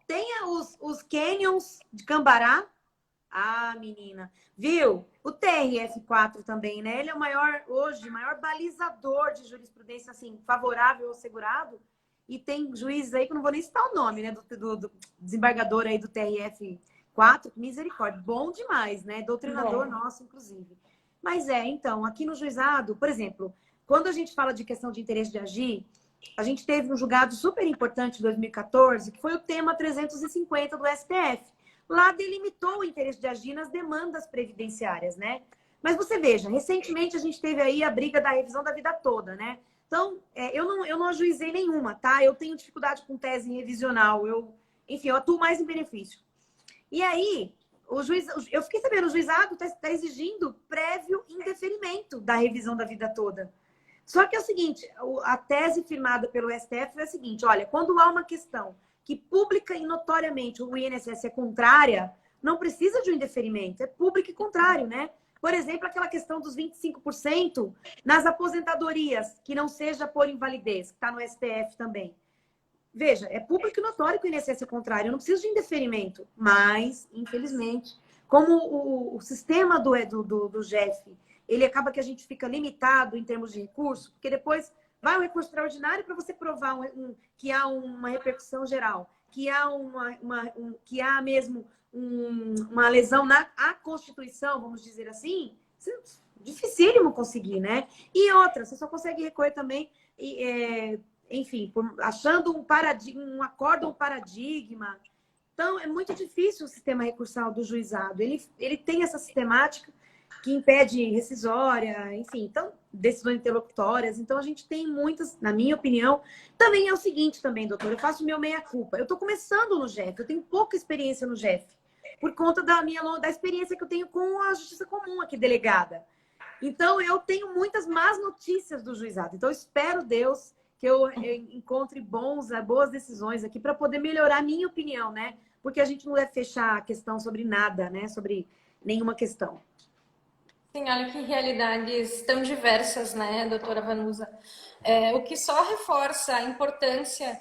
Tem os canyons de Cambará. Ah, menina. Viu? O TRF4 também, né? Ele é o maior balizador de jurisprudência, assim, favorável ao segurado. E tem juízes aí, que eu não vou nem citar o nome, né? Do desembargador aí do TRF4, misericórdia. Bom demais, né? Doutrinador nosso, inclusive. Mas então, aqui no juizado, por exemplo, quando a gente fala de questão de interesse de agir, a gente teve um julgado super importante em 2014, que foi o tema 350 do STF. Lá delimitou o interesse de agir nas demandas previdenciárias, né? Mas você veja, recentemente a gente teve aí a briga da revisão da vida toda, né? Então, eu não ajuizei nenhuma, tá? Eu tenho dificuldade com tese revisional. Enfim, eu atuo mais em benefício. E aí, eu fiquei sabendo, o juizado está exigindo prévio indeferimento da revisão da vida toda. Só que é o seguinte, a tese firmada pelo STF é a seguinte, olha, quando há uma questão que pública e notoriamente o INSS é contrária, não precisa de um indeferimento, é público e contrário, né? Por exemplo, aquela questão dos 25% nas aposentadorias, que não seja por invalidez, que está no STF também. Veja, é público e notório que o INSS é contrário, eu não preciso de indeferimento. Mas, infelizmente, como o sistema do GEF, ele acaba que a gente fica limitado em termos de recurso, porque depois vai um recurso extraordinário para você provar que há uma repercussão geral, que há mesmo uma lesão à Constituição, vamos dizer assim, dificílimo conseguir, né? E outra, você só consegue recorrer também, enfim, achando um acordo, um paradigma. Então, é muito difícil o sistema recursal do juizado. Ele tem essa sistemática que impede rescisória, enfim, então, decisões interlocutórias. Então, a gente tem muitas, na minha opinião. Também é o seguinte também, doutor, eu faço meu meia-culpa. Eu estou começando no GEF, eu tenho pouca experiência no GEF, por conta da experiência que eu tenho com a Justiça Comum aqui, delegada. Então, eu tenho muitas más notícias do juizado. Então, eu espero, Deus, que eu encontre boas decisões aqui para poder melhorar a minha opinião, né? Porque a gente não deve fechar a questão sobre nada, né? Sobre nenhuma questão. Sim, olha que realidades tão diversas, né, doutora Vanusa? O que só reforça a importância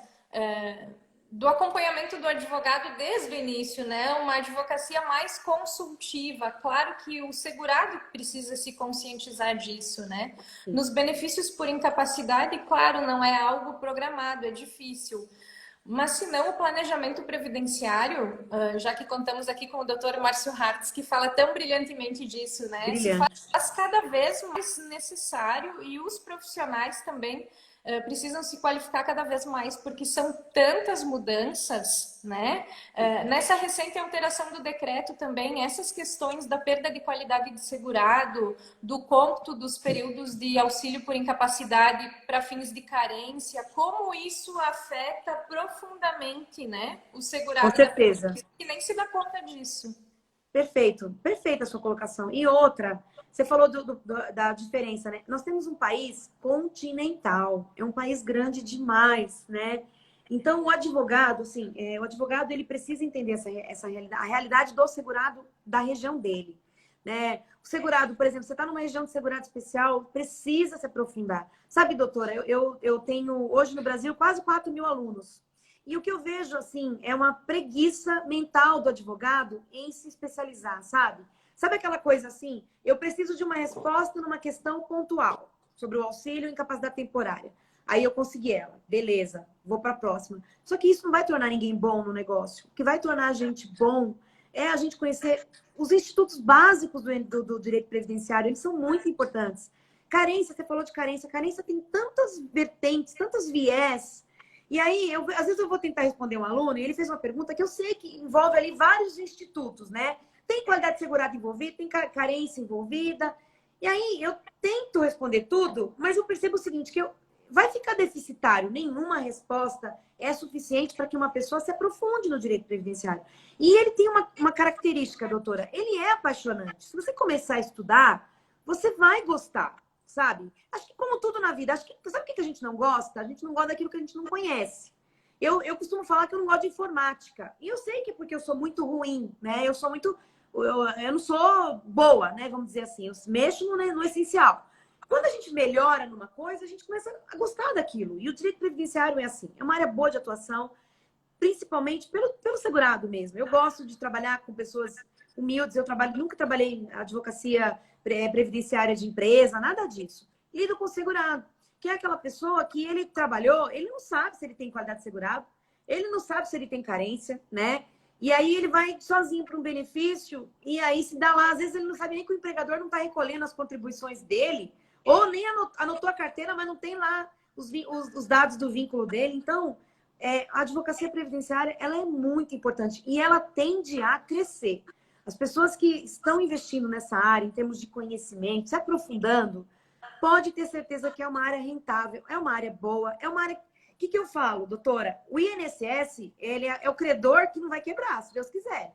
do acompanhamento do advogado desde o início, né? Uma advocacia mais consultiva. Claro que o segurado precisa se conscientizar disso, né? Sim. Nos benefícios por incapacidade, claro, não é algo programado, é difícil. Mas se não, o planejamento previdenciário, já que contamos aqui com o Dr. Márcio Hartz, que fala tão brilhantemente disso, né? Se Brilhante. faz cada vez mais necessário e os profissionais também precisam se qualificar cada vez mais, porque são tantas mudanças, né? Nessa recente alteração do decreto também, essas questões da perda de qualidade de segurado, do cômputo dos períodos de auxílio por incapacidade para fins de carência, como isso afeta profundamente, né, o Com segurado da certeza. Previdência, que nem se dá conta disso. Perfeito, perfeita a sua colocação. E outra, você falou da diferença, né? Nós temos um país continental, é um país grande demais, né? Então, o advogado, assim, o advogado ele precisa entender essa realidade, a realidade do segurado da região dele, né? O segurado, por exemplo, você está numa região de segurado especial, precisa se aprofundar. Sabe, doutora, eu tenho hoje no Brasil quase 4.000 alunos. E o que eu vejo, assim, é uma preguiça mental do advogado em se especializar, sabe? Sabe aquela coisa assim? Eu preciso de uma resposta numa questão pontual sobre o auxílio e incapacidade temporária. Aí eu consegui ela. Beleza, vou para a próxima. Só que isso não vai tornar ninguém bom no negócio. O que vai tornar a gente bom é a gente conhecer os institutos básicos do direito previdenciário. Eles são muito importantes. Carência, você falou de carência. Carência tem tantas vertentes, tantos viés. E aí, às vezes eu vou tentar responder um aluno e ele fez uma pergunta que eu sei que envolve ali vários institutos, né? Tem qualidade segurada envolvida, tem carência envolvida. E aí eu tento responder tudo, mas eu percebo o seguinte, que vai ficar deficitário. Nenhuma resposta é suficiente para que uma pessoa se aprofunde no direito previdenciário. E ele tem uma característica, doutora. Ele é apaixonante. Se você começar a estudar, você vai gostar. Sabe? Acho que como tudo na vida, sabe o que a gente não gosta? A gente não gosta daquilo que a gente não conhece. Eu costumo falar que eu não gosto de informática. E eu sei que é porque eu sou muito ruim, né? Eu não sou boa, né? Vamos dizer assim. Eu mexo no essencial. Quando a gente melhora numa coisa, a gente começa a gostar daquilo. E o direito previdenciário é assim. É uma área boa de atuação, principalmente pelo segurado mesmo. Eu gosto de trabalhar com pessoas humildes. Nunca trabalhei em advocacia previdenciária de empresa, nada disso. Lido com o segurado, que é aquela pessoa que ele trabalhou, ele não sabe se ele tem qualidade de segurado, ele não sabe se ele tem carência, né? E aí ele vai sozinho para um benefício e aí se dá lá, às vezes ele não sabe nem que o empregador não está recolhendo as contribuições dele, ou nem anotou a carteira, mas não tem lá os dados do vínculo dele. Então, a advocacia previdenciária, ela é muito importante e ela tende a crescer. As pessoas que estão investindo nessa área, em termos de conhecimento, se aprofundando, pode ter certeza que é uma área rentável, é uma área boa, é uma área... O que eu falo, doutora? O INSS, ele é o credor que não vai quebrar, se Deus quiser.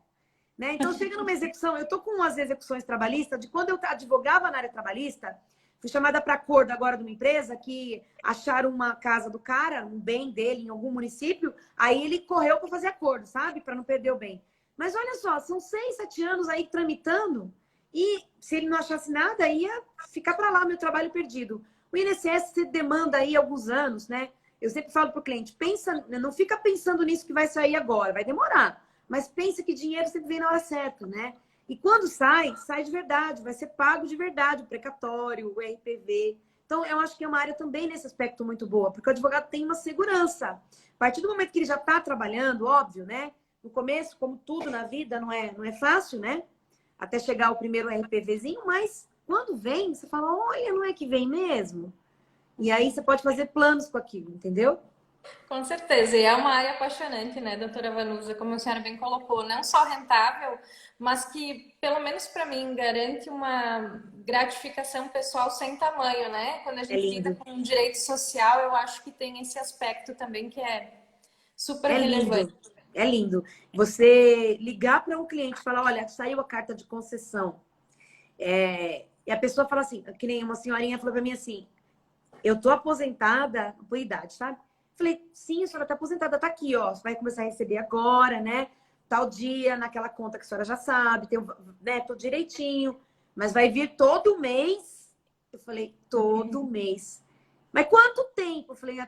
Né? Então, chega numa execução... Eu estou com umas execuções trabalhistas, de quando eu advogava na área trabalhista, fui chamada para acordo agora de uma empresa que acharam uma casa do cara, um bem dele em algum município, aí ele correu para fazer acordo, sabe? Para não perder o bem. Mas olha só, são 6, 7 anos aí tramitando e se ele não achasse nada, ia ficar para lá, meu trabalho perdido. O INSS demanda aí alguns anos, né? Eu sempre falo para o cliente, não fica pensando nisso que vai sair agora, vai demorar. Mas pensa que dinheiro sempre vem na hora certa, né? E quando sai de verdade, vai ser pago de verdade, o precatório, o RPV. Então, eu acho que é uma área também nesse aspecto muito boa, porque o advogado tem uma segurança. A partir do momento que ele já está trabalhando, óbvio, né? No começo, como tudo na vida, não é fácil, né? Até chegar o primeiro RPVzinho, mas quando vem, você fala, olha, não é que vem mesmo? E aí você pode fazer planos com aquilo, entendeu? Com certeza, e é uma área apaixonante, né, doutora Vanusa, como a senhora bem colocou, não só rentável, mas que, pelo menos para mim, garante uma gratificação pessoal sem tamanho, né? Quando a É gente lida lindo. com direito social, eu acho que tem esse aspecto também que é super É relevante. lindo. É lindo. Você ligar para um cliente e falar, olha, saiu a carta de concessão. E a pessoa fala assim, que nem uma senhorinha falou para mim assim, eu tô aposentada por idade, sabe? Falei, sim, a senhora tá aposentada, tá aqui, ó. Você vai começar a receber agora, né? Tal dia, naquela conta que a senhora já sabe, tem, né? Tudo direitinho. Mas vai vir todo mês. Eu falei, todo mês. Mas quanto tempo? Eu falei,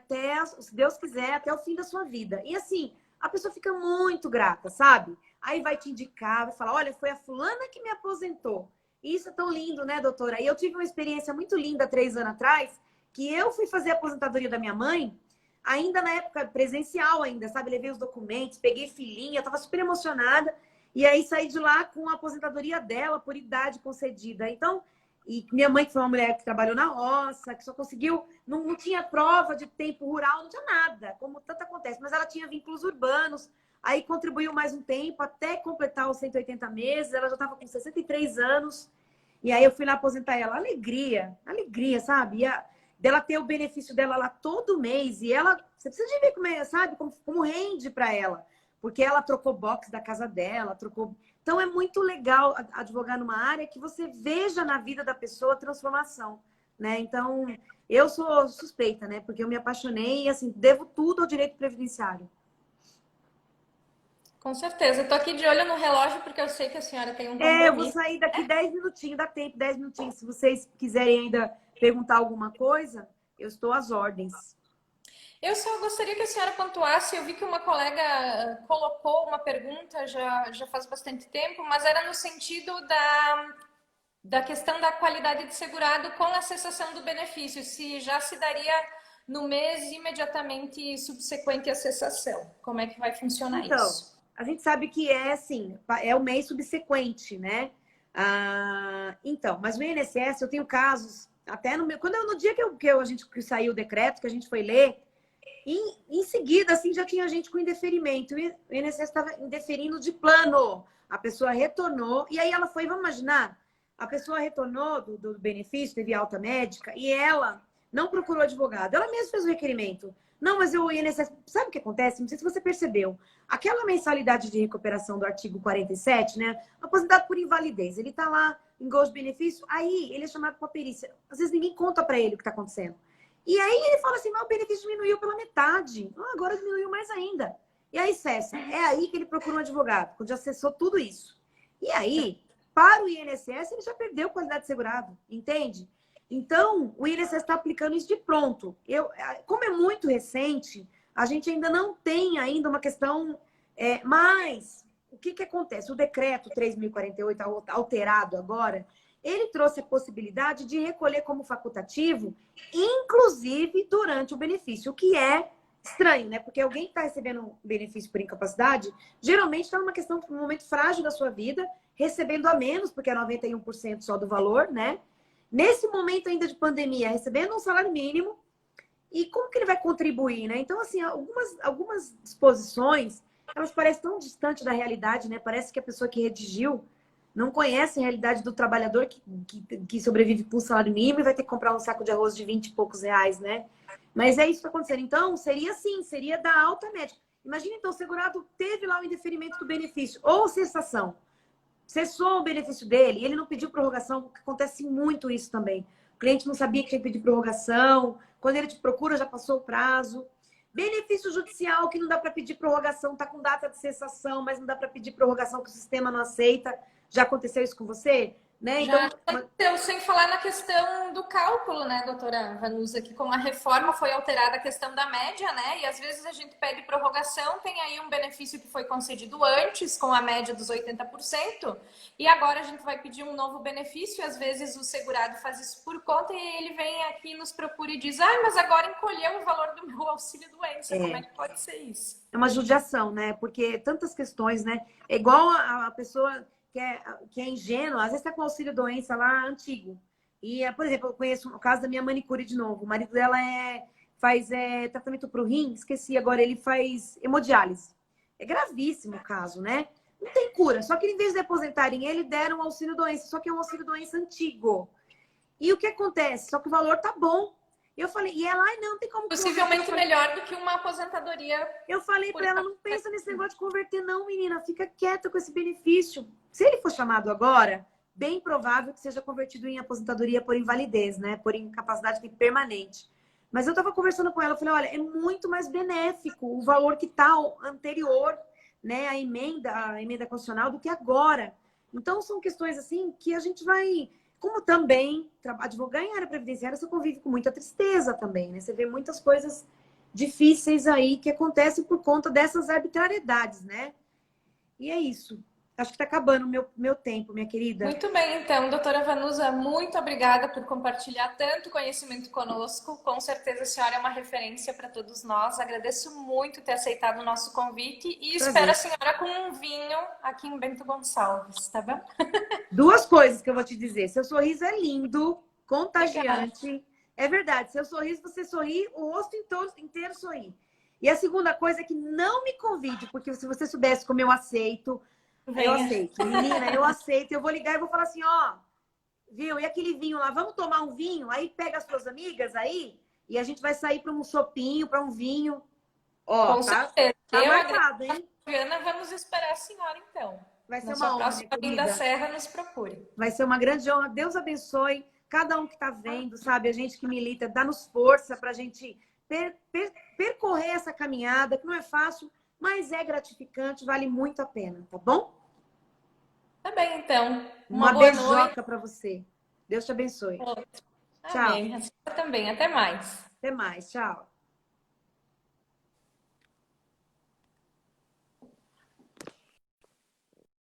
se Deus quiser, até o fim da sua vida. E assim, a pessoa fica muito grata, sabe? Aí vai te indicar, vai falar, olha, foi a fulana que me aposentou. Isso é tão lindo, né, doutora? E eu tive uma experiência muito linda 3 anos atrás, que eu fui fazer a aposentadoria da minha mãe, ainda na época presencial ainda, sabe? Levei os documentos, peguei filhinha, tava super emocionada. E aí saí de lá com a aposentadoria dela por idade concedida. Então, e minha mãe, que foi uma mulher que trabalhou na roça, que só conseguiu, não tinha prova de tempo rural, não tinha nada, como tanto acontece, mas ela tinha vínculos urbanos, aí contribuiu mais um tempo até completar os 180 meses, ela já estava com 63 anos, e aí eu fui lá aposentar ela. Alegria, sabe? Dela ter o benefício dela lá todo mês, e ela, você precisa de ver como é, sabe? Como rende para ela, porque ela trocou box da casa dela, trocou. Então, é muito legal advogar numa área que você veja na vida da pessoa a transformação, né? Então, eu sou suspeita, né? Porque eu me apaixonei e, assim, devo tudo ao direito previdenciário. Com certeza. Eu tô aqui de olho no relógio porque eu sei que a senhora tem um Eu vou compromisso. sair daqui 10 minutinhos, dá tempo, 10 minutinhos. Se vocês quiserem ainda perguntar alguma coisa, eu estou às ordens. Eu só gostaria que a senhora pontuasse. Eu vi que uma colega colocou uma pergunta já faz bastante tempo, mas era no sentido da questão da qualidade de segurado com a cessação do benefício, se já se daria no mês imediatamente subsequente à cessação. Como é que vai funcionar Então, isso? a gente sabe que é assim, é o mês subsequente, né? Então, mas no INSS eu tenho casos, até no meu, no dia que saiu o decreto, que a gente foi ler, em seguida, assim, já tinha gente com indeferimento. E o INSS estava indeferindo de plano. A pessoa retornou, e aí ela foi, vamos imaginar, a pessoa retornou do benefício, teve alta médica, e ela não procurou advogado. Ela mesma fez o requerimento. Não, mas o INSS, sabe o que acontece? Não sei se você percebeu. Aquela mensalidade de recuperação do artigo 47, né? Aposentado por invalidez. Ele tá lá em gosto de benefício, aí ele é chamado para perícia. Às vezes ninguém conta para ele o que está acontecendo. E aí ele fala assim, mas o benefício diminuiu pela metade. Agora diminuiu mais ainda. E aí cessa. É aí que ele procura um advogado, quando já cessou tudo isso. E aí, para o INSS, ele já perdeu qualidade de segurado, entende? Então, o INSS está aplicando isso de pronto. Como é muito recente, a gente ainda não tem ainda uma questão... mas, o que acontece? O decreto 3.048, alterado agora, ele trouxe a possibilidade de recolher como facultativo, inclusive durante o benefício, o que é estranho, né? Porque alguém que está recebendo benefício por incapacidade, geralmente está numa questão, num momento frágil da sua vida, recebendo a menos, porque é 91% só do valor, né? Nesse momento ainda de pandemia, recebendo um salário mínimo, e como que ele vai contribuir, né? Então, assim, algumas disposições, elas parecem tão distantes da realidade, né? Parece que a pessoa que redigiu não conhece a realidade do trabalhador que sobrevive com um salário mínimo e vai ter que comprar um saco de arroz de 20 e poucos reais, né? Mas é isso que está acontecendo. Então, seria assim, seria da alta média. Imagina, então, o segurado teve lá o indeferimento do benefício ou cessação. Cessou o benefício dele e ele não pediu prorrogação, acontece muito isso também. O cliente não sabia que tinha que pedir prorrogação. Quando ele te procura, já passou o prazo. Benefício judicial, que não dá para pedir prorrogação, está com data de cessação, mas não dá para pedir prorrogação que o sistema não aceita. Já aconteceu isso com você? Né? Já Então, aconteceu, sem falar na questão do cálculo, né, doutora Vanusa, que com a reforma foi alterada a questão da média, né, e às vezes a gente pede prorrogação, tem aí um benefício que foi concedido antes, com a média dos 80%, e agora a gente vai pedir um novo benefício, e às vezes o segurado faz isso por conta, e ele vem aqui, nos procura e diz, mas agora encolheu o valor do meu auxílio-doença, como é que pode ser isso? é uma judiação, né? Porque tantas questões, né? É igual a pessoa que é ingênua, às vezes está com auxílio-doença lá antigo. E, por exemplo, eu conheço o caso da minha manicure de novo. O marido dela faz tratamento para o rim, esqueci agora, ele faz hemodiálise. É gravíssimo o caso, né? Não tem cura. Só que em vez de aposentarem ele, deram um auxílio-doença. Só que é um auxílio-doença antigo. E o que acontece? Só que o valor tá bom. Eu falei, e ela, não tem como... Possivelmente melhor do que uma aposentadoria. Eu falei para ela, não pensa nesse negócio de converter não, menina. Fica quieta com esse benefício. Se ele for chamado agora, bem provável que seja convertido em aposentadoria por invalidez, né? Por incapacidade permanente. Mas eu estava conversando com ela, eu falei, olha, é muito mais benéfico o valor que está anterior, né, a emenda constitucional do que agora. Então, são questões assim que a gente vai... Como também advogar em área previdenciária, você convive com muita tristeza também, né? Você vê muitas coisas difíceis aí que acontecem por conta dessas arbitrariedades, né? E é isso. Acho que está acabando o meu tempo, minha querida. Muito bem, então, doutora Vanusa, muito obrigada por compartilhar tanto conhecimento conosco. Com certeza a senhora é uma referência para todos nós. Agradeço muito ter aceitado o nosso convite e espero a senhora com um vinho aqui em Bento Gonçalves, tá bom? Duas coisas que eu vou te dizer. Seu sorriso é lindo, contagiante. É verdade, seu sorriso, você sorri, o rosto inteiro sorri. E a segunda coisa é que não me convide, porque se você soubesse como eu aceito, eu aceito. Menina, eu aceito. Eu vou ligar e vou falar assim, ó, viu? E aquele vinho lá, vamos tomar um vinho? Aí pega as suas amigas aí e a gente vai sair para um sopinho, para um vinho. Ó, com tá? certeza. Tá marcado, hein? Ana, vamos esperar a senhora, então. Vai ser Na uma sua honra, próxima minha vinda à querida. Serra, nos procure. Vai ser uma grande honra. Deus abençoe cada um que está vendo, sabe? A gente que milita, dá-nos força para a gente percorrer essa caminhada, que não é fácil, mas é gratificante, vale muito a pena, tá bom? Tá bem, então. Uma boa beijoca noite. para você. Deus te abençoe. Tchau. Tchau. Amém. A senhora também. Até mais. Até mais. Tchau.